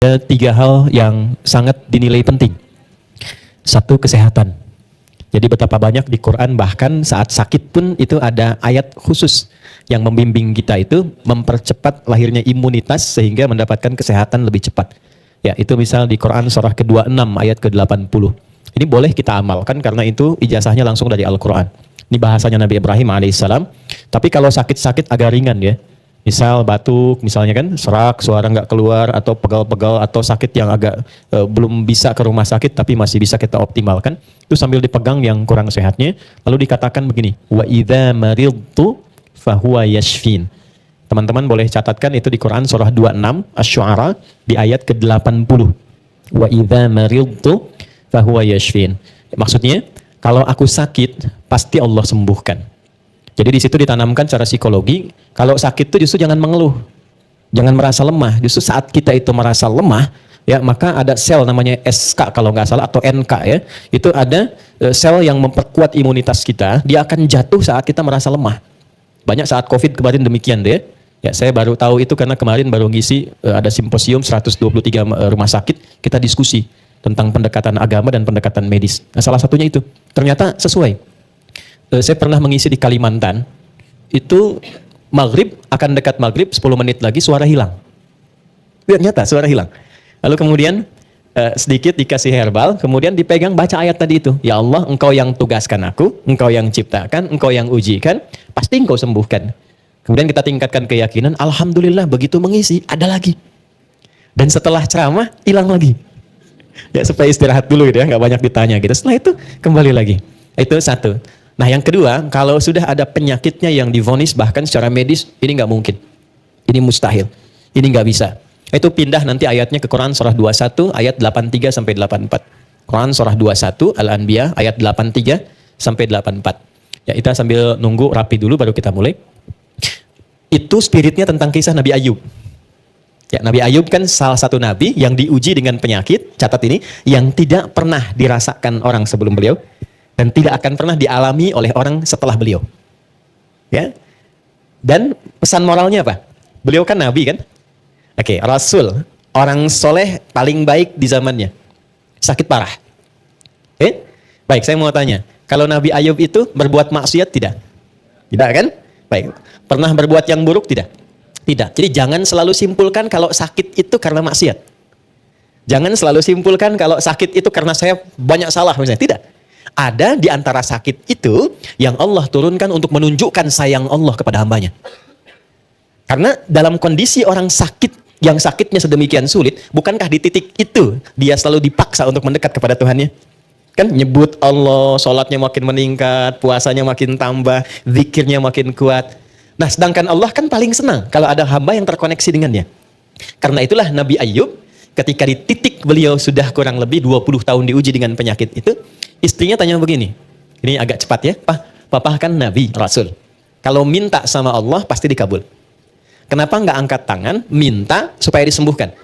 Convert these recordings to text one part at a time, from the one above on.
Ada tiga hal yang sangat dinilai penting. Satu, kesehatan. Jadi betapa banyak di Quran, bahkan saat sakit pun itu ada ayat khusus yang membimbing kita itu mempercepat lahirnya imunitas sehingga mendapatkan kesehatan lebih cepat. Ya, itu misal di Quran surah ke-26 ayat ke-80. Ini boleh kita amalkan karena itu ijazahnya langsung dari Al-Quran. Ini bahasanya Nabi Ibrahim alaihissalam. Tapi kalau sakit-sakit agak ringan ya. Misal batuk, misalnya kan, serak, suara nggak keluar, atau pegal-pegal, atau sakit yang agak belum bisa ke rumah sakit, tapi masih bisa kita optimalkan, itu sambil dipegang yang kurang sehatnya, lalu dikatakan begini, wa idza maridtu fahuwa yashfin. Teman-teman boleh catatkan itu di Quran surah 26 Asy-Syu'ara di ayat ke-80. Wa idza maridtu fahuwa yashfin. Maksudnya, kalau aku sakit, pasti Allah sembuhkan. Jadi di situ ditanamkan secara psikologi, kalau sakit itu justru jangan mengeluh. Jangan merasa lemah. Justru saat kita itu merasa lemah, ya maka ada sel namanya SK kalau nggak salah atau NK ya. Itu ada sel yang memperkuat imunitas kita, dia akan jatuh saat kita merasa lemah. Banyak saat Covid kemarin demikian deh. Ya, saya baru tahu itu karena kemarin baru ngisi ada simposium 123 rumah sakit, kita diskusi tentang pendekatan agama dan pendekatan medis. Nah, salah satunya itu. Ternyata sesuai. Saya pernah mengisi di Kalimantan, itu maghrib, akan dekat maghrib, 10 menit lagi suara hilang. Ternyata suara hilang. Lalu kemudian sedikit dikasih herbal, kemudian dipegang baca ayat tadi itu. Ya Allah, engkau yang tugaskan aku, engkau yang ciptakan, engkau yang ujikan, pasti engkau sembuhkan. Kemudian kita tingkatkan keyakinan, alhamdulillah begitu mengisi, ada lagi. Dan setelah ceramah, hilang lagi. Ya supaya istirahat dulu gitu ya, nggak banyak ditanya gitu. Setelah itu kembali lagi. Itu satu. Nah yang kedua, kalau sudah ada penyakitnya yang divonis bahkan secara medis, ini nggak mungkin. Ini mustahil. Ini nggak bisa. Itu pindah nanti ayatnya ke Quran surah 21 ayat 83 sampai 84. Quran surah 21 Al-Anbiya ayat 83 sampai 84. Ya kita sambil nunggu rapi dulu baru kita mulai. Itu spiritnya tentang kisah Nabi Ayub. Ya, Nabi Ayub kan salah satu nabi yang diuji dengan penyakit, catat ini, yang tidak pernah dirasakan orang sebelum beliau. Dan tidak akan pernah dialami oleh orang setelah beliau. Ya. Dan pesan moralnya apa? Beliau kan nabi kan? Oke, rasul, orang soleh paling baik di zamannya. Sakit parah. Baik, saya mau tanya. Kalau Nabi Ayub itu berbuat maksiat tidak? Tidak kan? Baik. Pernah berbuat yang buruk tidak? Tidak. Jadi jangan selalu simpulkan kalau sakit itu karena maksiat. Jangan selalu simpulkan kalau sakit itu karena saya banyak salah misalnya. Tidak. Ada di antara sakit itu yang Allah turunkan untuk menunjukkan sayang Allah kepada hambanya. Karena dalam kondisi orang sakit, yang sakitnya sedemikian sulit, bukankah di titik itu dia selalu dipaksa untuk mendekat kepada Tuhannya? Kan nyebut Allah, sholatnya makin meningkat, puasanya makin tambah, zikirnya makin kuat. Nah sedangkan Allah kan paling senang kalau ada hamba yang terkoneksi dengannya. Karena itulah Nabi Ayub, ketika di titik beliau sudah kurang lebih 20 tahun diuji dengan penyakit itu, istrinya tanya begini, ini agak cepat ya, Papa kan Nabi, Rasul. Kalau minta sama Allah pasti dikabul. Kenapa nggak angkat tangan, minta supaya disembuhkan?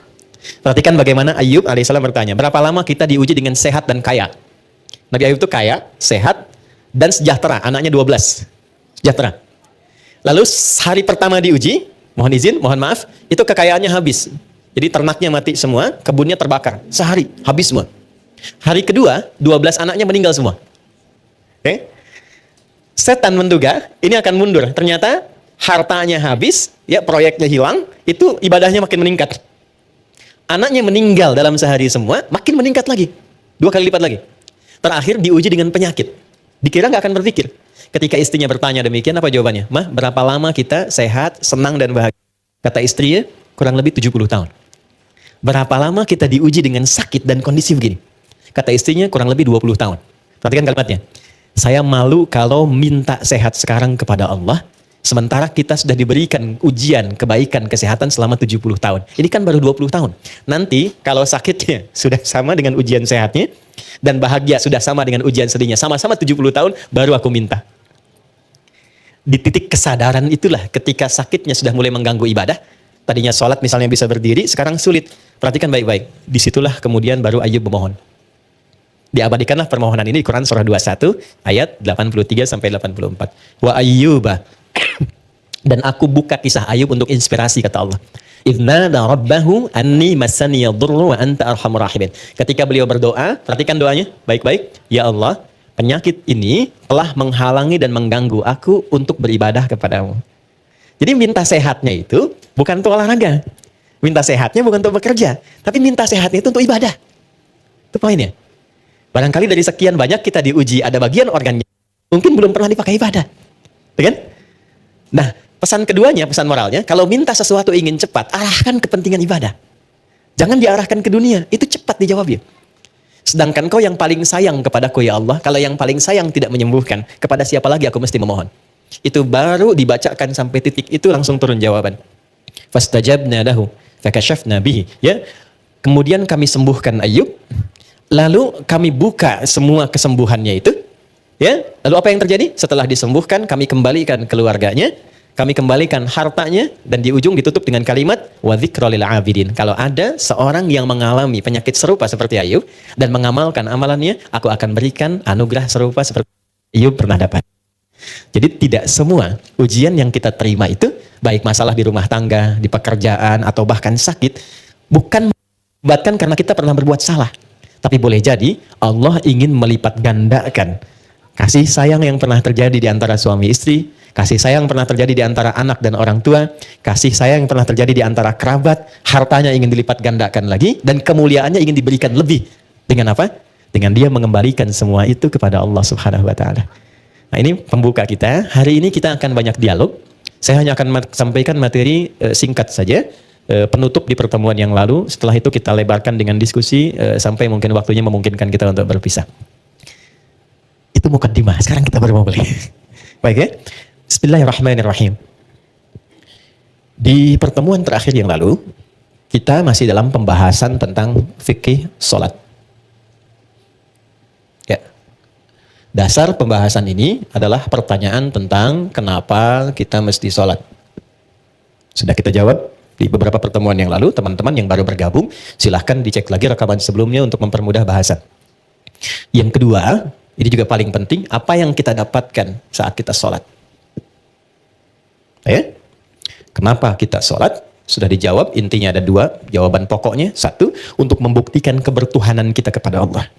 Perhatikan bagaimana Ayub alaihissalam bertanya, berapa lama kita diuji dengan sehat dan kaya? Nabi Ayub itu kaya, sehat, dan sejahtera, anaknya 12. Sejahtera. Lalu hari pertama diuji, mohon izin, mohon maaf, itu kekayaannya habis. Jadi ternaknya mati semua, kebunnya terbakar. Sehari, habis semua. Hari kedua, 12 anaknya meninggal semua. Oke? Setan menduga ini akan mundur. Ternyata hartanya habis, ya proyeknya hilang, itu ibadahnya makin meningkat. Anaknya meninggal dalam sehari semua, makin meningkat lagi. 2 kali lipat lagi. Terakhir diuji dengan penyakit. Dikira nggak akan berpikir. Ketika istrinya bertanya demikian, apa jawabannya? Mah, berapa lama kita sehat, senang, dan bahagia? Kata istrinya, kurang lebih 70 tahun. Berapa lama kita diuji dengan sakit dan kondisi begini? Kata istrinya kurang lebih 20 tahun. Perhatikan kalimatnya. Saya malu kalau minta sehat sekarang kepada Allah, sementara kita sudah diberikan ujian kebaikan kesehatan selama 70 tahun. Ini kan baru 20 tahun. Nanti kalau sakitnya sudah sama dengan ujian sehatnya, dan bahagia sudah sama dengan ujian sedihnya, sama-sama 70 tahun, baru aku minta. Di titik kesadaran itulah ketika sakitnya sudah mulai mengganggu ibadah, tadinya sholat misalnya bisa berdiri, sekarang sulit. Perhatikan baik-baik. Disitulah kemudian baru Ayub memohon. Diabadikanlah permohonan ini di Quran surah 21 ayat 83 sampai 84. Wa ayyuba. Dan aku buka kisah Ayub untuk inspirasi kata Allah. Idznada rabbahu anni massani yadurru wa anta arhamur rahimin. Ketika beliau berdoa, perhatikan doanya baik-baik. Ya Allah, penyakit ini telah menghalangi dan mengganggu aku untuk beribadah kepadamu. Jadi minta sehatnya itu bukan untuk olahraga. Minta sehatnya bukan untuk bekerja. Tapi minta sehatnya itu untuk ibadah. Itu poinnya. Barangkali dari sekian banyak kita diuji, ada bagian organnya mungkin belum pernah dipakai ibadah. Kan? Nah, pesan keduanya, pesan moralnya, kalau minta sesuatu ingin cepat, arahkan kepentingan ibadah. Jangan diarahkan ke dunia, itu cepat dijawabnya. Sedangkan kau yang paling sayang kepadaku ya Allah, kalau yang paling sayang tidak menyembuhkan, kepada siapa lagi aku mesti memohon? Itu baru dibacakan sampai titik itu langsung turun jawaban. Fastajabna lahu, fakashafna bihi. Ya. Kemudian kami sembuhkan Ayub, lalu kami buka semua kesembuhannya itu. Ya. Lalu apa yang terjadi? Setelah disembuhkan, kami kembalikan keluarganya, kami kembalikan hartanya, dan di ujung ditutup dengan kalimat wa dzikra lil abidin. Kalau ada seorang yang mengalami penyakit serupa seperti Ayub dan mengamalkan amalannya, aku akan berikan anugerah serupa seperti Ayub pernah dapat. Jadi tidak semua ujian yang kita terima itu, baik masalah di rumah tangga, di pekerjaan, atau bahkan sakit, bukan menyebabkan karena kita pernah berbuat salah. Tapi boleh jadi Allah ingin melipat gandakan kasih sayang yang pernah terjadi di antara suami istri, kasih sayang pernah terjadi di antara anak dan orang tua, kasih sayang yang pernah terjadi di antara kerabat, hartanya ingin dilipat gandakan lagi, dan kemuliaannya ingin diberikan lebih. Dengan apa? Dengan dia mengembalikan semua itu kepada Allah Subhanahu wa Ta'ala. Nah, ini pembuka kita. Hari ini kita akan banyak dialog. Saya hanya akan sampaikan materi singkat saja, penutup di pertemuan yang lalu. Setelah itu kita lebarkan dengan diskusi sampai mungkin waktunya memungkinkan kita untuk berpisah. Itu mukaddimah. Sekarang kita baru mau beli. Baik ya. Bismillahirrahmanirrahim. Di pertemuan terakhir yang lalu, kita masih dalam pembahasan tentang fikih salat. Ya. Dasar pembahasan ini adalah pertanyaan tentang kenapa kita mesti salat. Sudah kita jawab di beberapa pertemuan yang lalu. Teman-teman yang baru bergabung, silahkan dicek lagi rekaman sebelumnya untuk mempermudah bahasan. Yang kedua, ini juga paling penting, apa yang kita dapatkan saat kita sholat. Ya? Kenapa kita sholat? Sudah dijawab, intinya ada dua jawaban pokoknya. Satu, untuk membuktikan kebertuhanan kita kepada Allah.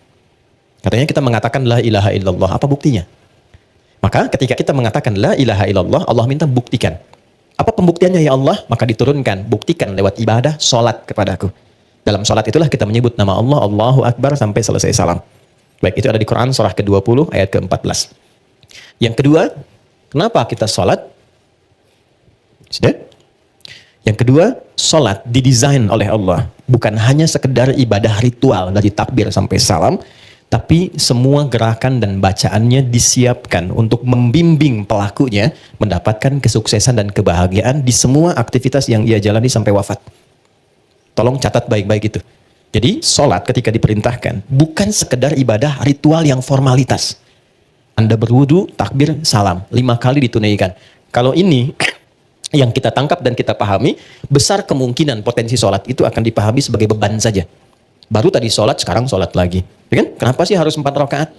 Katanya kita mengatakan la ilaha illallah, apa buktinya? Maka ketika kita mengatakan la ilaha illallah, Allah minta buktikan. Apa pembuktiannya ya Allah? Maka diturunkan, buktikan lewat ibadah, sholat kepadaku. Dalam sholat itulah kita menyebut nama Allah, Allahu Akbar sampai selesai salam. Baik, itu ada di Quran surah ke-20 ayat ke-14. Yang kedua, kenapa kita sholat? Sudah? Yang kedua, sholat didesain oleh Allah. Bukan hanya sekedar ibadah ritual dari takbir sampai salam, tapi semua gerakan dan bacaannya disiapkan untuk membimbing pelakunya mendapatkan kesuksesan dan kebahagiaan di semua aktivitas yang ia jalani sampai wafat. Tolong catat baik-baik itu. Jadi sholat ketika diperintahkan bukan sekedar ibadah ritual yang formalitas. Anda berwudu, takbir, salam, 5 kali ditunaikan. Kalau ini yang kita tangkap dan kita pahami, besar kemungkinan potensi sholat itu akan dipahami sebagai beban saja. Baru tadi sholat, sekarang sholat lagi. Ya kan? Kenapa sih harus 4 rakaat?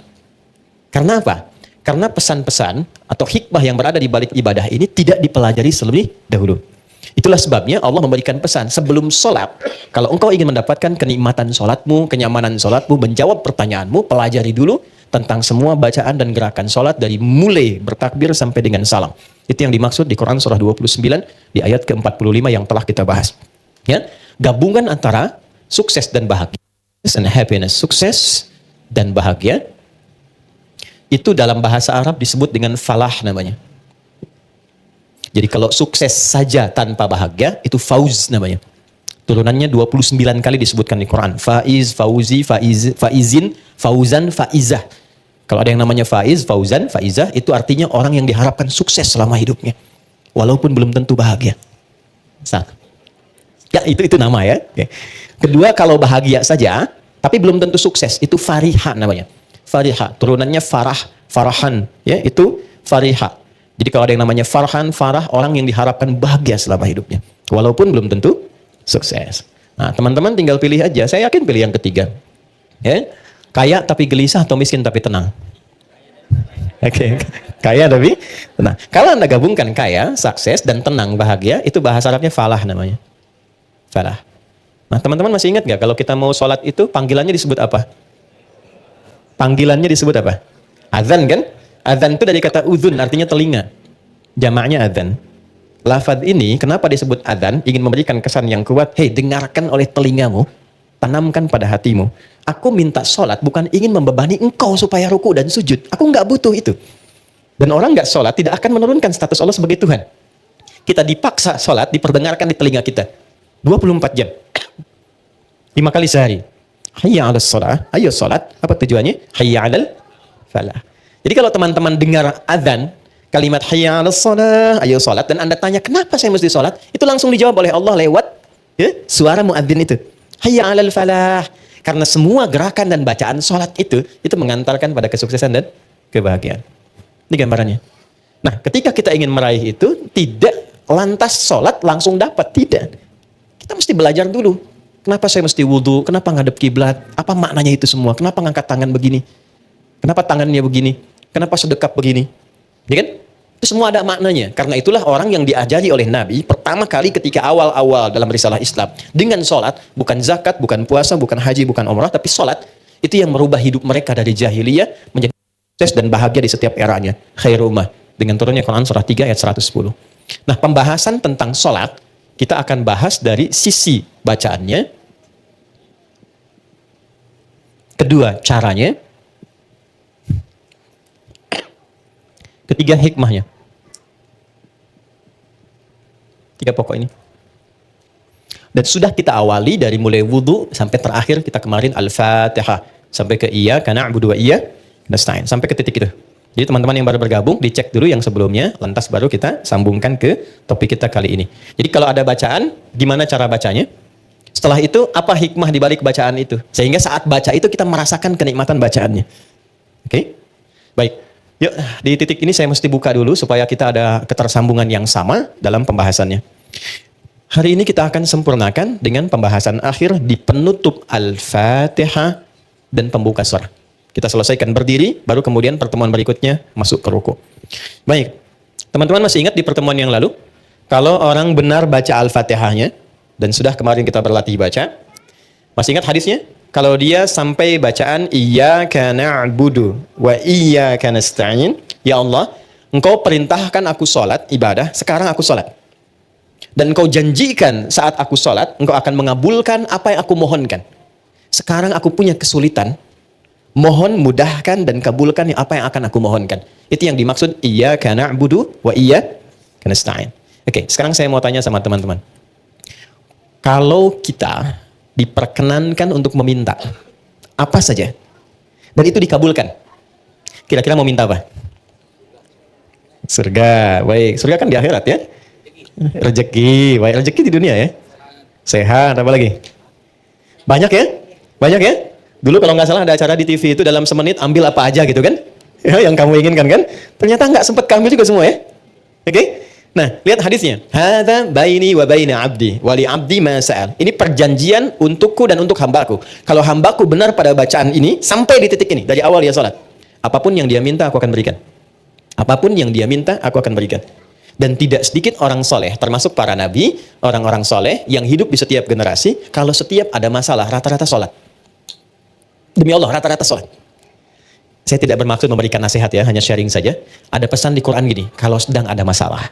Karena apa? Karena pesan-pesan atau hikmah yang berada di balik ibadah ini tidak dipelajari terlebih dahulu. Itulah sebabnya Allah memberikan pesan sebelum sholat. Kalau engkau ingin mendapatkan kenikmatan sholatmu, kenyamanan sholatmu, menjawab pertanyaanmu, pelajari dulu tentang semua bacaan dan gerakan sholat dari mulai bertakbir sampai dengan salam. Itu yang dimaksud di Quran surah 29 di ayat ke-45 yang telah kita bahas. Ya, gabungan antara sukses dan bahagia, and happiness, sukses dan bahagia, itu dalam bahasa Arab disebut dengan falah namanya. Jadi kalau sukses saja tanpa bahagia, itu fauz namanya. Turunannya 29 kali disebutkan di Quran. Faiz, fauzi, faizin, fauzan, faizah. Kalau ada yang namanya faiz, fauzan, faizah, itu artinya orang yang diharapkan sukses selama hidupnya. Walaupun belum tentu bahagia. Satu. Ya, itu nama ya. Oke. Kedua, kalau bahagia saja, tapi belum tentu sukses, itu fariha namanya. Fariha, turunannya farah, farahan, ya, itu fariha. Jadi kalau ada yang namanya farhan, farah, orang yang diharapkan bahagia selama hidupnya. Walaupun belum tentu sukses. Nah, teman-teman tinggal pilih aja. Saya yakin pilih yang ketiga. Ya? Kaya tapi gelisah atau miskin tapi tenang? Oke. Kaya tapi tenang. Kalau Anda gabungkan kaya, sukses, dan tenang, bahagia, itu bahasa Arabnya falah namanya. falah. Nah, teman-teman masih ingat nggak kalau kita mau sholat itu panggilannya disebut apa? Panggilannya disebut apa? Adzan kan? Adzan itu dari kata udhun, artinya telinga. Jamaknya adzan. Lafadz ini kenapa disebut adzan? Ingin memberikan kesan yang kuat. Hei, dengarkan oleh telingamu, tanamkan pada hatimu. Aku minta sholat bukan ingin membebani engkau supaya ruku dan sujud. Aku nggak butuh itu. Dan orang nggak sholat tidak akan menurunkan status Allah sebagai Tuhan. Kita dipaksa sholat, diperdengarkan di telinga kita. 24 jam. 5 kali sehari. Hayya 'alas shalah. Ayo sholat. Apa tujuannya? Hayya 'alal falah. Jadi kalau teman-teman dengar adzan, kalimat hayya 'alas shalah, ayo sholat, dan Anda tanya kenapa saya mesti sholat, itu langsung dijawab oleh Allah lewat suara muadzin itu. Hayya 'alal falah. Karena semua gerakan dan bacaan sholat itu mengantarkan pada kesuksesan dan kebahagiaan. Ini gambarannya. Nah, ketika kita ingin meraih itu, tidak lantas sholat langsung dapat. Tidak. Kita mesti belajar dulu. Kenapa saya mesti wudhu? Kenapa ngadep kiblat? Apa maknanya itu semua? Kenapa ngangkat tangan begini? Kenapa tangannya begini? Kenapa sedekap begini? Ya kan? Itu semua ada maknanya. Karena itulah orang yang diajari oleh Nabi pertama kali ketika awal-awal dalam risalah Islam. Dengan sholat, bukan zakat, bukan puasa, bukan haji, bukan umrah, tapi sholat. Itu yang merubah hidup mereka dari jahiliyah menjadi sukses dan bahagia di setiap eranya. Khairul ummah. Dengan turunnya Quran surah 3 ayat 110. Nah, pembahasan tentang sholat, kita akan bahas dari sisi bacaannya. Kedua, caranya. Ketiga, hikmahnya. 3 pokok ini. Dan sudah kita awali dari mulai wudhu sampai terakhir kita kemarin Al-Fatihah. Sampai ke iyyaka na'budu wa iyyaka nasta'in. Sampai ke titik itu. Jadi teman-teman yang baru bergabung, dicek dulu yang sebelumnya, lantas baru kita sambungkan ke topik kita kali ini. Jadi kalau ada bacaan, gimana cara bacanya? Setelah itu, apa hikmah di balik bacaan itu? Sehingga saat baca itu kita merasakan kenikmatan bacaannya. Oke? Baik. Yuk, di titik ini saya mesti buka dulu supaya kita ada ketersambungan yang sama dalam pembahasannya. Hari ini kita akan sempurnakan dengan pembahasan akhir di penutup Al-Fatihah dan pembuka surah. Kita selesaikan berdiri, baru kemudian pertemuan berikutnya masuk ke ruku. Baik, teman-teman masih ingat di pertemuan yang lalu, kalau orang benar baca Al-Fatihahnya, dan sudah kemarin kita berlatih baca, masih ingat hadisnya? Kalau dia sampai bacaan iyyaka na'budu wa iyyaka nasta'in, ya Allah, engkau perintahkan aku sholat, ibadah, sekarang aku sholat. Dan engkau janjikan saat aku sholat, engkau akan mengabulkan apa yang aku mohonkan. Sekarang aku punya kesulitan, mohon mudahkan dan kabulkan apa yang akan aku mohonkan. Itu yang dimaksud iyyaka na'budu wa iyyaka nasta'in. Oke, sekarang saya mau tanya sama teman-teman. Kalau kita diperkenankan untuk meminta apa saja dan itu dikabulkan, kira-kira mau minta apa? Surga. Baik, surga kan di akhirat ya. Rezeki, baik, rezeki di dunia ya. Sehat, apa lagi? Banyak ya? Banyak ya? Dulu kalau nggak salah ada acara di TV itu dalam semenit ambil apa aja gitu kan? Ya, yang kamu inginkan kan? Ternyata nggak sempat kamu juga semua ya. Oke? Nah, lihat hadisnya. Hadza baini wa baina abdi wa li abdi ma sa'al. Ini perjanjian untukku dan untuk hambaku. Kalau hambaku benar pada bacaan ini sampai di titik ini dari awal dia salat. Apapun yang dia minta aku akan berikan. Apapun yang dia minta aku akan berikan. Dan tidak sedikit orang soleh, termasuk para nabi, orang-orang soleh yang hidup di setiap generasi, kalau setiap ada masalah rata-rata salat. Demi Allah, rata-rata sholat. Saya tidak bermaksud memberikan nasihat ya, hanya sharing saja. Ada pesan di Quran gini, kalau sedang ada masalah,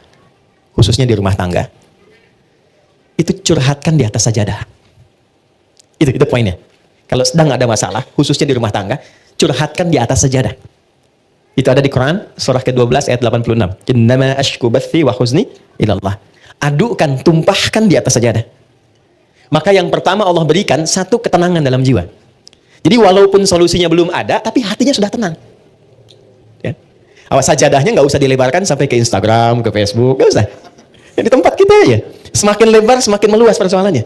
khususnya di rumah tangga, itu curhatkan di atas sajadah. Itu poinnya. Kalau sedang ada masalah, khususnya di rumah tangga, curhatkan di atas sajadah. Itu ada di Quran, surah ke-12 ayat 86. Innama ashku bathi wa huzni ilallah. Adukan, tumpahkan di atas sajadah. Maka yang pertama Allah berikan satu ketenangan dalam jiwa. Jadi walaupun solusinya belum ada, tapi hatinya sudah tenang. Ya. Awas sajadahnya nggak usah dilebarkan sampai ke Instagram, ke Facebook, nggak usah. Ya, di tempat kita aja. Semakin lebar, semakin meluas persoalannya.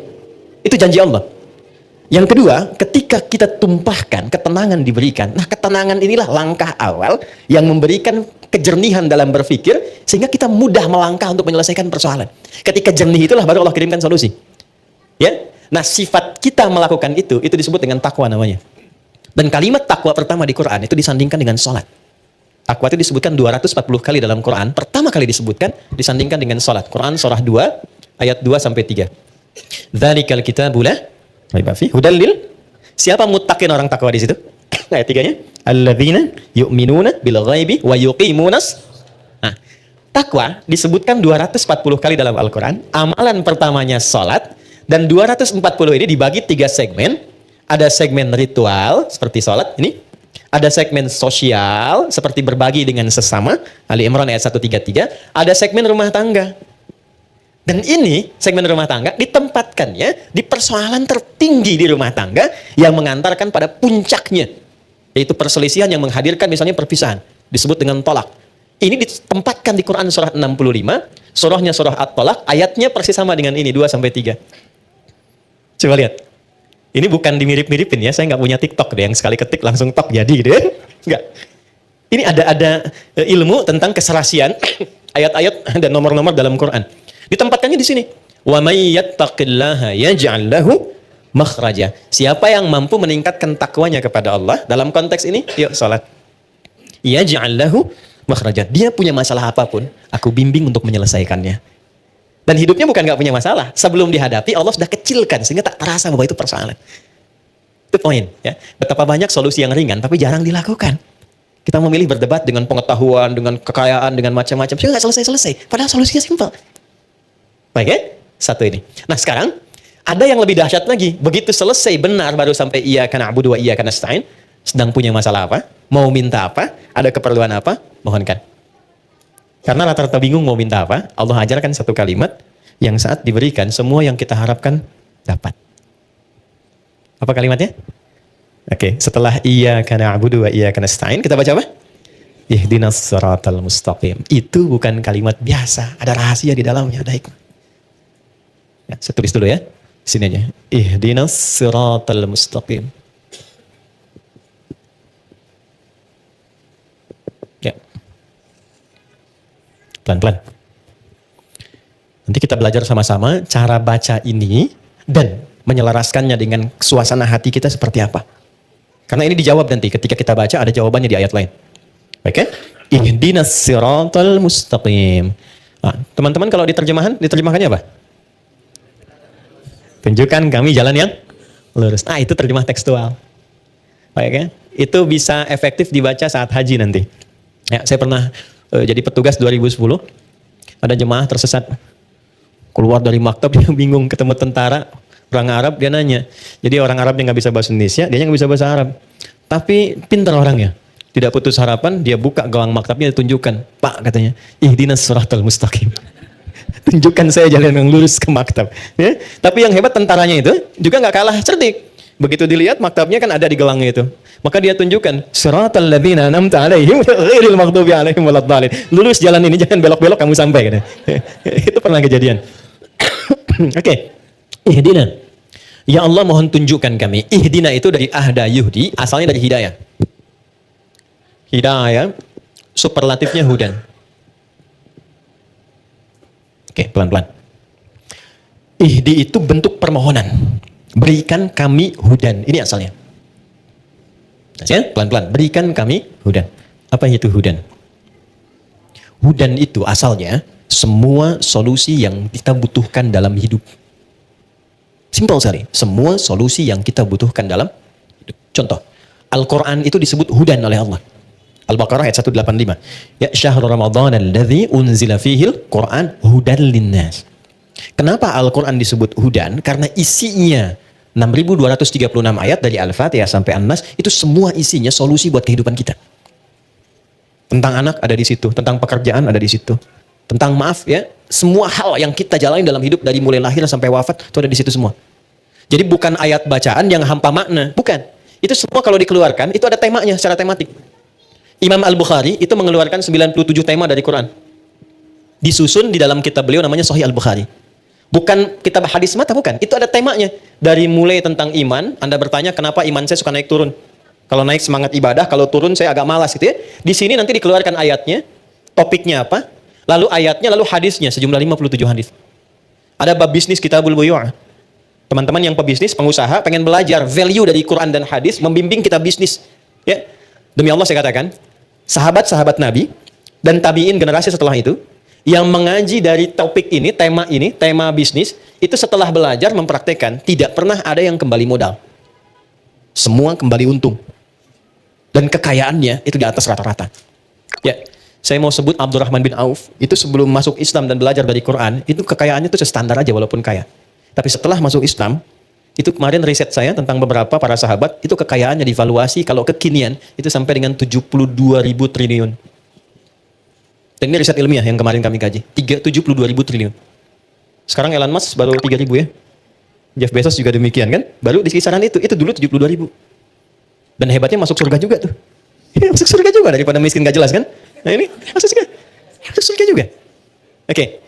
Itu janji Allah. Yang kedua, ketika kita tumpahkan, ketenangan diberikan. Nah, ketenangan inilah langkah awal yang memberikan kejernihan dalam berpikir, sehingga kita mudah melangkah untuk menyelesaikan persoalan. Ketika jernih itulah baru Allah kirimkan solusi. Ya. Nah, sifat kita melakukan itu disebut dengan takwa namanya. Dan kalimat takwa pertama di Quran itu disandingkan dengan sholat. Takwa itu disebutkan 240 kali dalam Quran. Pertama kali disebutkan, disandingkan dengan sholat. Quran surah 2, ayat 2-3. Dzalikal kitabu la raiba fihi hudal lil. Siapa muttaqin orang takwa di situ? Ayat 3-nya. Alladzina yu'minuna bil ghaibi wa yuqimunas. Nah, takwa disebutkan 240 kali dalam Al-Qur'an. Amalan pertamanya salat, dan 240 ini dibagi 3 segmen. Ada segmen ritual seperti salat ini. Ada segmen sosial seperti berbagi dengan sesama, Ali Imran ayat 133. Ada segmen rumah tangga. Dan ini segmen rumah tangga ditempatkannya di persoalan tertinggi di rumah tangga yang mengantarkan pada puncaknya, yaitu perselisihan yang menghadirkan misalnya perpisahan, disebut dengan tolak. Ini ditempatkan di Quran surah 65, surahnya surah At-Tolak, ayatnya persis sama dengan ini 2-3. Coba lihat. Ini bukan dimirip-miripin ya, saya nggak punya TikTok deh yang sekali ketik langsung tok jadi gitu ya. Enggak. Ini ada ilmu tentang keserasian ayat-ayat dan nomor-nomor dalam Quran. Ditempatkannya di sini. Wa may yattaqillaha yaj'al lahu makhraja. Siapa yang mampu meningkatkan takwanya kepada Allah dalam konteks ini, yuk salat. Yaj'al lahu makhraja. Dia punya masalah apapun, aku bimbing untuk menyelesaikannya. Dan hidupnya bukan nggak punya masalah. Sebelum dihadapi, Allah sudah kecilkan sehingga tak terasa bahwa itu persoalan. Itu poin. Ya. Betapa banyak solusi yang ringan, tapi jarang dilakukan. Kita memilih berdebat dengan pengetahuan, dengan kekayaan, dengan macam-macam. Sehingga nggak selesai-selesai. Padahal solusinya simpel. Baik ya? Satu ini. Nah sekarang, ada yang lebih dahsyat lagi. Begitu selesai benar, baru sampai iyyaka na'budu wa iyyaka nasta'in. Sedang punya masalah apa? Mau minta apa? Ada keperluan apa? Mohonkan. Karena rata-rata bingung mau minta apa, Allah ajarkan satu kalimat yang saat diberikan semua yang kita harapkan dapat. Apa kalimatnya? Oke, setelah iyyaka na'budu wa iyyaka nasta'in, kita baca apa? Ihdinas siratal mustaqim. Itu bukan kalimat biasa, ada rahasia di dalamnya, ada hikmah. Ya, saya tulis dulu ya. Sini aja. Ihdinas siratal mustaqim. Pelan-pelan. Nanti kita belajar sama-sama cara baca ini dan menyelaraskannya dengan suasana hati kita seperti apa. Karena ini dijawab nanti ketika kita baca, ada jawabannya di ayat lain. Baik kan? Ihdinas siratal mustaqim. Nah, teman-teman kalau diterjemahkannya apa? Tunjukkan kami jalan yang lurus. Nah, itu terjemah tekstual. Baik kan? Itu bisa efektif dibaca saat haji nanti. Ya, saya pernah jadi petugas 2010, ada jemaah tersesat, keluar dari maktab, dia bingung ketemu tentara orang Arab, dia nanya. Jadi orang Arab yang nggak bisa bahasa Indonesia, dia nggak bisa bahasa Arab, tapi pintar orangnya, tidak putus harapan. Dia buka gawang maktabnya, ditunjukkan, Pak katanya, ihdinas siratal mustaqim. Tunjukkan saya jalan yang lurus ke maktab. Ya? Tapi yang hebat tentaranya itu juga nggak kalah cerdik. Begitu dilihat maktabnya kan ada di gelangnya itu. Maka dia tunjukkan siratal ladzina an'amta 'alaihim ghairil maghdubi 'alaihim waladdallin. Lurus jalan ini, jangan belok-belok kamu sampai gitu. Itu pernah kejadian. Oke. Ihdina. Ya Allah mohon tunjukkan kami. Ihdina itu dari ahda yuhdi, asalnya dari hidayah. Hidayah superlatifnya hudan. Oke, pelan-pelan. Ihdi itu bentuk permohonan. Berikan kami hudan. Ini asalnya. Pelan-pelan. Berikan kami hudan. Apa itu hudan? Hudan itu asalnya semua solusi yang kita butuhkan dalam hidup. Simpel sekali. Semua solusi yang kita butuhkan dalam hidup. Contoh. Al-Quran itu disebut hudan oleh Allah. Al-Baqarah ayat 185. Ya syahrul Ramadan alladzi unzila fihil Quran hudan linnas. Kenapa Al-Quran disebut hudan? Karena isinya 6.236 ayat dari Al-Fatihah sampai An-Nas, itu semua isinya solusi buat kehidupan kita. Tentang anak ada di situ, tentang pekerjaan ada di situ, tentang maaf ya, semua hal yang kita jalani dalam hidup dari mulai lahir sampai wafat itu ada di situ semua. Jadi bukan ayat bacaan yang hampa makna, bukan. Itu semua kalau dikeluarkan itu ada temanya secara tematik. Imam Al-Bukhari itu mengeluarkan 97 tema dari Quran. Disusun di dalam kitab beliau namanya Sahih Al-Bukhari. Bukan kitab hadis mata, bukan. Itu ada temanya. Dari mulai tentang iman, Anda bertanya kenapa iman saya suka naik turun. Kalau naik semangat ibadah, kalau turun saya agak malas gitu ya. Di sini nanti dikeluarkan ayatnya, topiknya apa, lalu ayatnya, lalu hadisnya, sejumlah 57 hadis. Ada bab bisnis kitabul buyu'ah. Teman-teman yang pebisnis, pengusaha, pengen belajar value dari Quran dan hadis, membimbing kita bisnis. Ya, demi Allah saya katakan, sahabat-sahabat Nabi dan tabi'in generasi setelah itu, Yang mengaji dari topik ini, tema bisnis, itu setelah belajar mempraktekkan, tidak pernah ada yang kembali modal. Semua kembali untung. Dan kekayaannya itu di atas rata-rata. Ya, saya mau sebut Abdurrahman bin Auf, itu sebelum masuk Islam dan belajar dari Quran, itu kekayaannya itu standar aja walaupun kaya. Tapi setelah masuk Islam, itu kemarin riset saya tentang beberapa para sahabat, itu kekayaannya divaluasi kalau kekinian, itu sampai dengan 72.000 triliun. Dan ini riset ilmiah yang kemarin kami kaji, 72.000 triliun. Sekarang Elon Musk baru 3.000 ya. Jeff Bezos juga demikian kan, baru di kisaran itu dulu 72.000. Dan hebatnya masuk surga juga tuh. Masuk surga juga daripada miskin gak jelas kan. Nah ini masuk surga juga. Oke.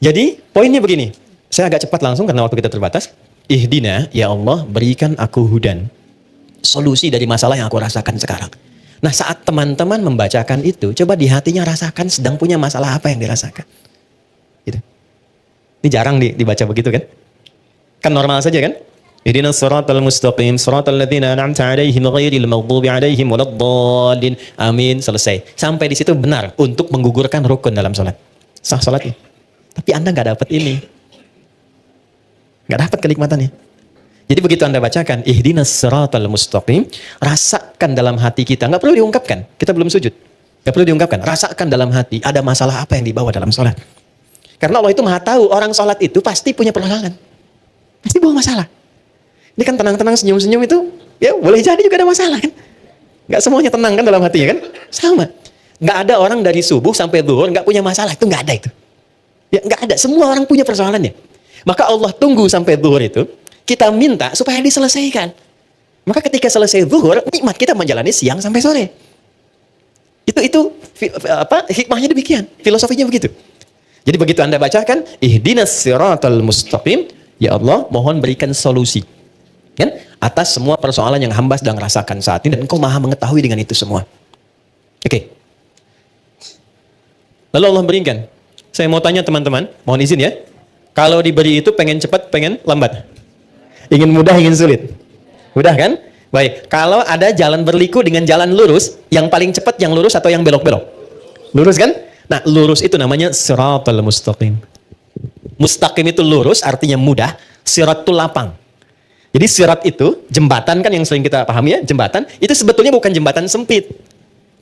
Jadi poinnya begini. Saya agak cepat langsung karena waktu kita terbatas. Ihdina, ya Allah berikan aku hudan. Solusi dari masalah yang aku rasakan sekarang. Nah saat teman-teman membacakan itu, coba di hatinya rasakan sedang punya masalah apa yang dirasakan. Gitu. Ini jarang dibaca begitu kan. Kan normal saja kan. Ihdinas siratal mustaqim siratal ladzina an'amta 'alaihim ghairil maghdubi 'alaihim waladdallin. Amin, selesai. Sampai di situ benar untuk menggugurkan rukun dalam salat. Sah salatnya. Tapi Anda nggak dapat ini. Nggak dapat kenikmatannya. Jadi begitu Anda bacakan ihdinas siratal mustaqim, rasakan dalam hati kita, nggak perlu diungkapkan. Kita belum sujud. Nggak perlu diungkapkan. Rasakan dalam hati ada masalah apa yang dibawa dalam salat. Karena Allah itu Maha tahu orang salat itu pasti punya persoalan. Pasti bawa masalah. Ini kan tenang-tenang senyum-senyum itu, ya boleh jadi juga ada masalah kan. Nggak semuanya tenang kan dalam hatinya kan. Sama. Nggak ada orang dari subuh sampai zuhur nggak punya masalah. Itu nggak ada itu. Ya nggak ada. Semua orang punya persoalannya. Maka Allah tunggu sampai zuhur itu, kita minta supaya diselesaikan. Maka ketika selesai zuhur, nikmat kita menjalani siang sampai sore. Itu hikmahnya demikian. Filosofinya begitu. Jadi begitu Anda bacakan, ihdinas siratal mustaqim, ya Allah mohon berikan solusi. Kan? Atas semua persoalan yang hamba sedang rasakan saat ini dan Engkau Maha mengetahui dengan itu semua. Oke. Lalu Allah berikan. Saya mau tanya teman-teman, mohon izin ya. Kalau diberi itu pengen cepat, pengen lambat? Ingin mudah, ingin sulit? Mudah kan? Baik. Kalau ada jalan berliku dengan jalan lurus, yang paling cepat yang lurus atau yang belok-belok? Lurus kan? Nah, lurus itu namanya siratal mustaqim. Mustaqim itu lurus, artinya mudah. Sirat itu lapang. Jadi sirat itu, jembatan kan yang sering kita pahami ya, jembatan, itu sebetulnya bukan jembatan sempit.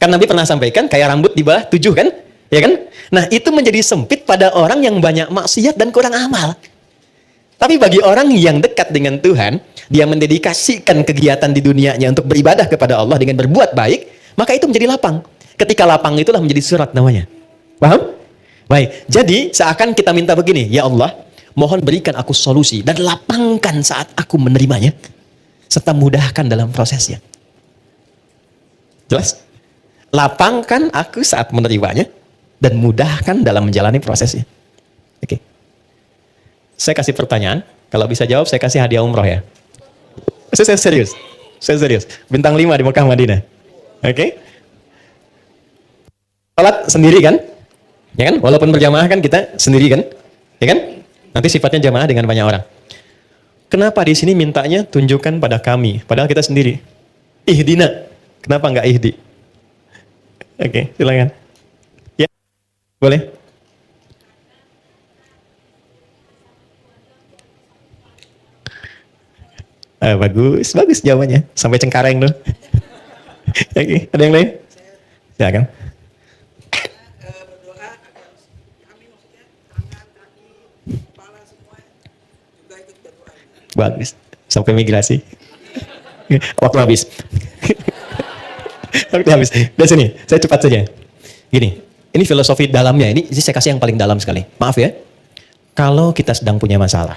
Kan Nabi pernah sampaikan, kayak rambut di bawah 7 kan? Ya kan? Nah itu menjadi sempit pada orang yang banyak maksiat dan kurang amal. Tapi bagi orang yang dekat dengan Tuhan, dia mendedikasikan kegiatan di dunianya untuk beribadah kepada Allah dengan berbuat baik, maka itu menjadi lapang. Ketika lapang itulah menjadi sirat namanya. Paham? Baik, jadi seakan kita minta begini, ya Allah, mohon berikan aku solusi dan lapangkan saat aku menerimanya serta mudahkan dalam prosesnya. Jelas? Lapangkan aku saat menerimanya dan mudahkan dalam menjalani prosesnya. Oke. Saya kasih pertanyaan, kalau bisa jawab saya kasih hadiah umroh ya. Saya serius. Saya serius. Bintang 5 di Mekah Madinah. Oke. Salat sendiri kan? Ya kan? Walaupun berjamaah kan kita sendiri kan? Ya kan? Nanti sifatnya jamaah dengan banyak orang. Kenapa di sini mintanya tunjukkan pada kami, padahal kita sendiri? Ihdina. Kenapa nggak ihdi? Oke, silakan. Ya, boleh. Bagus, bagus jawabannya. Sampai Cengkareng tuh. Oke, ada yang lain? Silakan. Bagus. Sampai migrasi. Waktu habis. Waktu habis. Dari sini, saya cepat saja. Gini, ini filosofi dalamnya. Ini saya kasih yang paling dalam sekali. Maaf ya. Kalau kita sedang punya masalah.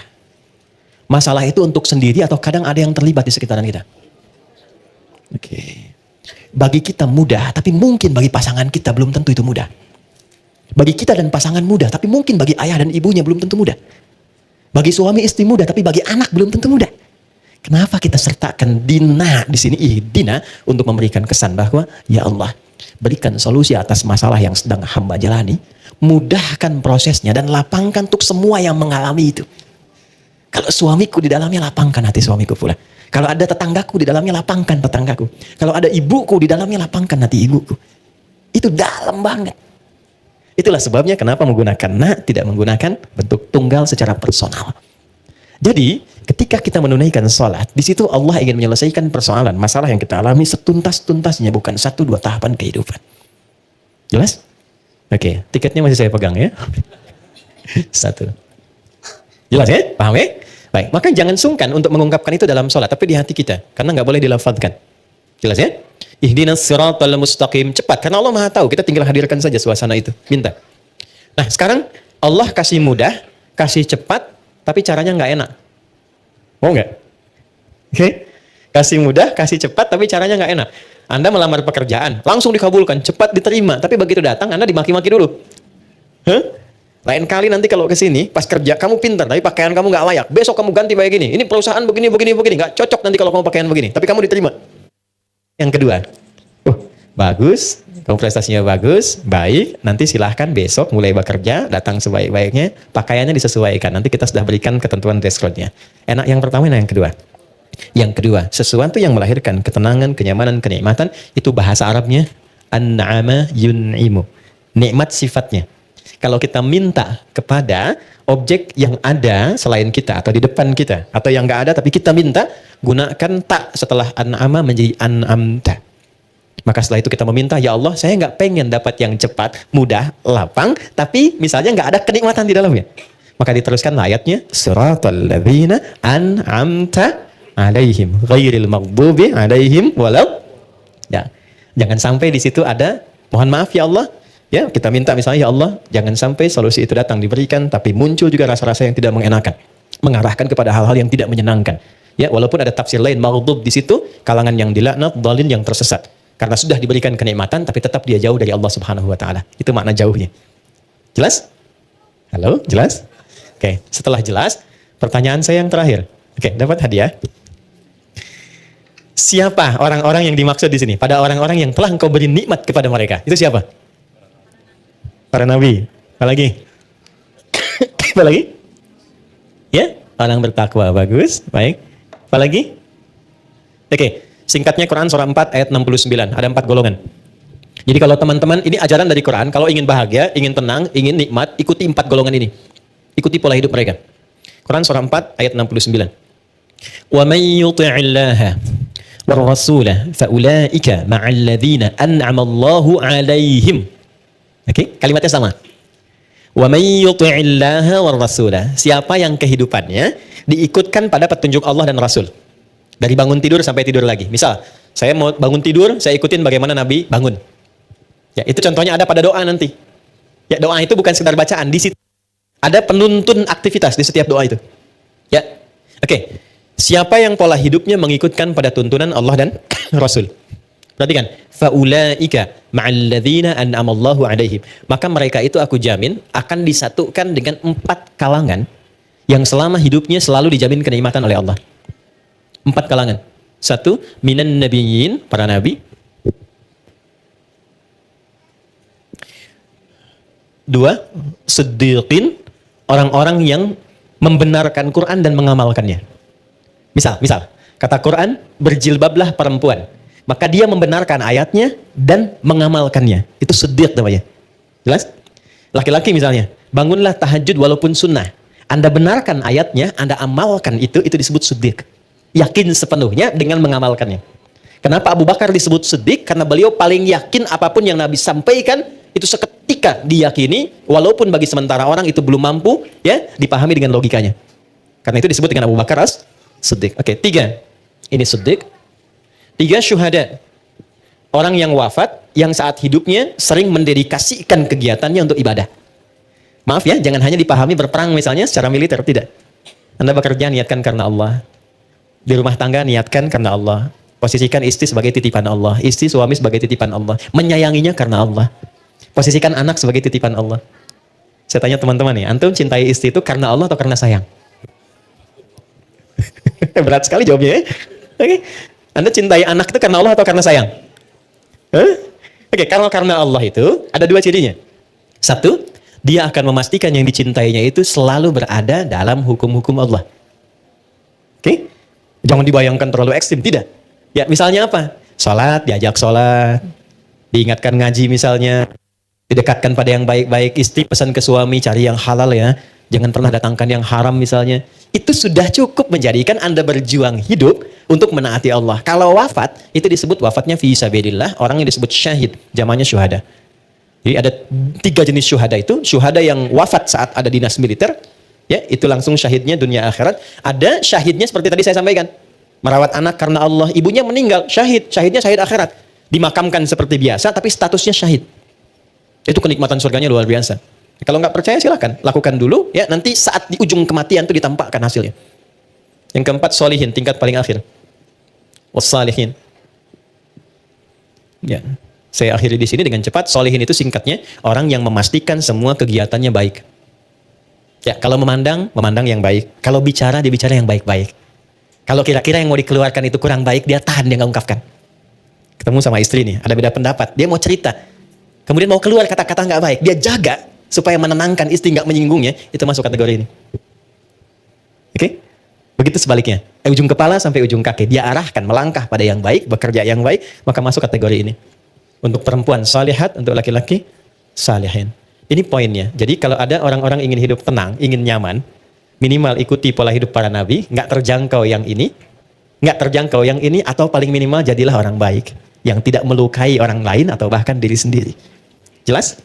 Masalah itu untuk sendiri atau kadang ada yang terlibat di sekitaran kita. Oke. Bagi kita mudah, tapi mungkin bagi pasangan kita belum tentu itu mudah. Bagi kita dan pasangan mudah, tapi mungkin bagi ayah dan ibunya belum tentu mudah. Bagi suami istri mudah, tapi bagi anak belum tentu mudah. Kenapa kita sertakan dina di sini, ihdina, untuk memberikan kesan bahwa ya Allah, berikan solusi atas masalah yang sedang hamba jalani, mudahkan prosesnya dan lapangkan untuk semua yang mengalami itu. Kalau suamiku di dalamnya, lapangkan hati suamiku pula. Kalau ada tetanggaku di dalamnya, lapangkan tetanggaku. Kalau ada ibuku di dalamnya, lapangkan hati ibuku. Itu dalam banget. Itulah sebabnya kenapa menggunakan na, tidak menggunakan bentuk tunggal secara personal. Jadi, ketika kita menunaikan sholat, di situ Allah ingin menyelesaikan persoalan, masalah yang kita alami setuntas-tuntasnya, bukan 1-2 tahapan kehidupan. Jelas? Oke, tiketnya masih saya pegang ya. 1. Jelas ya? Paham ya? Baik, maka jangan sungkan untuk mengungkapkan itu dalam sholat, tapi di hati kita, karena nggak boleh dilafadzkan. Jelas ya? Ihdinas siratal mustaqim. Cepat, karena Allah Maha tahu. Kita tinggal hadirkan saja suasana itu. Minta. Nah, sekarang Allah kasih mudah, kasih cepat, tapi caranya nggak enak. Mau nggak? Oke? Kasih mudah, kasih cepat, tapi caranya nggak enak. Anda melamar pekerjaan, langsung dikabulkan, cepat diterima. Tapi begitu datang, Anda dimaki-maki dulu. Hah? Lain kali nanti kalau ke sini, pas kerja, kamu pintar, tapi pakaian kamu nggak layak. Besok kamu ganti kayak gini. Ini perusahaan begini. Nggak cocok nanti kalau kamu pakaian begini. Tapi kamu diterima. Yang kedua, bagus, kamu prestasinya bagus, baik, nanti silahkan besok mulai bekerja, datang sebaik-baiknya, pakaiannya disesuaikan, nanti kita sudah berikan ketentuan dress code-nya. Enak yang pertama, yang kedua. Yang kedua, sesuatu yang melahirkan ketenangan, kenyamanan, kenikmatan, itu bahasa Arabnya, an-na'ama yun'imu. Nikmat sifatnya. Kalau kita minta kepada objek yang ada selain kita, atau di depan kita, atau yang nggak ada tapi kita minta, gunakan tak setelah an'ama menjadi an'amta. Maka setelah itu kita meminta, ya Allah, saya nggak pengen dapat yang cepat, mudah, lapang, tapi misalnya nggak ada kenikmatan di dalamnya. Maka diteruskan ayatnya, siratal ladzina an'amta alaihim ghairil maghdubi alaihim walau. Ya, jangan sampai di situ ada, mohon maaf ya Allah, ya kita minta misalnya, ya Allah, jangan sampai solusi itu datang diberikan, tapi muncul juga rasa-rasa yang tidak mengenakan, mengarahkan kepada hal-hal yang tidak menyenangkan. Ya, walaupun ada tafsir lain, maghdub di situ, kalangan yang dilaknat, dhalin yang tersesat. Karena sudah diberikan kenikmatan, tapi tetap dia jauh dari Allah Subhanahu wa Ta'ala. Itu makna jauhnya. Jelas? Halo? Jelas? Oke, setelah jelas, pertanyaan saya yang terakhir. Oke, dapat hadiah. Siapa orang-orang yang dimaksud di sini? Pada orang-orang yang telah engkau beri nikmat kepada mereka. Itu siapa? Para nabi. Apa lagi? Apa lagi? Ya, orang bertakwa. Bagus, baik. Apa lagi? Oke, singkatnya Quran surah 4 ayat 69. Ada 4 golongan. Jadi kalau teman-teman, ini ajaran dari Quran, kalau ingin bahagia, ingin tenang, ingin nikmat, ikuti 4 golongan ini. Ikuti pola hidup mereka. Quran surah 4 ayat 69. Wa may yuti'illaha war rasulah fa ulaika ma'al ladzina an'ama Allahu 'alaihim. Oke, kalimatnya sama. Wa may yuti'illaha war rasulah. Siapa yang kehidupannya diikutkan pada petunjuk Allah dan Rasul. Dari bangun tidur sampai tidur lagi. Misal, saya mau bangun tidur, saya ikutin bagaimana Nabi bangun. Ya, itu contohnya ada pada doa nanti. Ya, doa itu bukan sekedar bacaan, di situ ada penuntun aktivitas di setiap doa itu. Ya. Oke. Siapa yang pola hidupnya mengikutkan pada tuntunan Allah dan Rasul? Perhatikan, faulaika ma'al ladzina an'ama Allahu 'alaihim. Maka mereka itu aku jamin akan disatukan dengan 4 kalangan yang selama hidupnya selalu dijamin kenikmatan oleh Allah. 4 kalangan. 1, minan nabiyyin, para nabi. 2, siddiqin, orang-orang yang membenarkan Quran dan mengamalkannya. Misal, kata Quran, berjilbablah perempuan. Maka dia membenarkan ayatnya dan mengamalkannya. Itu siddiq namanya. Jelas? Laki-laki misalnya, bangunlah tahajud walaupun sunnah. Anda benarkan ayatnya, Anda amalkan itu disebut siddiq. Yakin sepenuhnya dengan mengamalkannya. Kenapa Abu Bakar disebut siddiq? Karena beliau paling yakin apapun yang Nabi sampaikan, itu seketika diyakini, walaupun bagi sementara orang itu belum mampu ya dipahami dengan logikanya. Karena itu disebut dengan Abu Bakar as-Siddiq. Oke, 3. Ini siddiq. 3, syuhada. Orang yang wafat, yang saat hidupnya sering mendedikasikan kegiatannya untuk ibadah. Maaf ya, jangan hanya dipahami berperang misalnya secara militer, tidak. Anda bekerja niatkan karena Allah. Di rumah tangga niatkan karena Allah. Posisikan istri sebagai titipan Allah. Istri suami sebagai titipan Allah. Menyayanginya karena Allah. Posisikan anak sebagai titipan Allah. Saya tanya teman-teman nih, antum cintai istri itu karena Allah atau karena sayang? Berat sekali jawabnya ya. Oke. Anda cintai anak itu karena Allah atau karena sayang? Oke, kalau karena Allah itu ada 2 cirinya. 1, dia akan memastikan yang dicintainya itu selalu berada dalam hukum-hukum Allah. Oke? Jangan dibayangkan terlalu ekstrim, tidak. Ya, misalnya apa? Salat, diajak salat, diingatkan ngaji misalnya. Didekatkan pada yang baik-baik, istri pesan ke suami cari yang halal ya. Jangan pernah datangkan yang haram misalnya. Itu sudah cukup menjadikan Anda berjuang hidup untuk menaati Allah. Kalau wafat, itu disebut wafatnya fi sabilillah, orang yang disebut syahid, zamannya syuhada. Jadi ada 3 jenis syuhada itu. Syuhada yang wafat saat ada dinas militer, ya, itu langsung syahidnya dunia akhirat. Ada syahidnya seperti tadi saya sampaikan. Merawat anak karena Allah, ibunya meninggal, syahid, syahidnya syahid akhirat. Dimakamkan seperti biasa tapi statusnya syahid. Itu kenikmatan surganya luar biasa. Kalau nggak percaya silakan lakukan dulu ya, nanti saat di ujung kematian itu ditampakkan hasilnya. Yang keempat, solihin, tingkat paling akhir. Wassalihin. Ya. Saya akhiri di sini dengan cepat. Solihin itu singkatnya orang yang memastikan semua kegiatannya baik. Ya, kalau memandang yang baik. Kalau bicara, dia bicara yang baik-baik. Kalau kira-kira yang mau dikeluarkan itu kurang baik, dia tahan, dia nggak ungkapkan. Ketemu sama istri nih, ada beda pendapat. Dia mau cerita. Kemudian mau keluar kata-kata nggak baik, dia jaga supaya menenangkan istri, nggak menyinggungnya. Itu masuk kategori ini. Oke? Begitu sebaliknya. Ujung kepala sampai ujung kaki, dia arahkan melangkah pada yang baik, bekerja yang baik, maka masuk kategori ini. Untuk perempuan salihat, untuk laki-laki salihin. Ini poinnya. Jadi kalau ada orang-orang ingin hidup tenang, ingin nyaman, minimal ikuti pola hidup para nabi, nggak terjangkau yang ini, atau paling minimal jadilah orang baik yang tidak melukai orang lain atau bahkan diri sendiri. Jelas?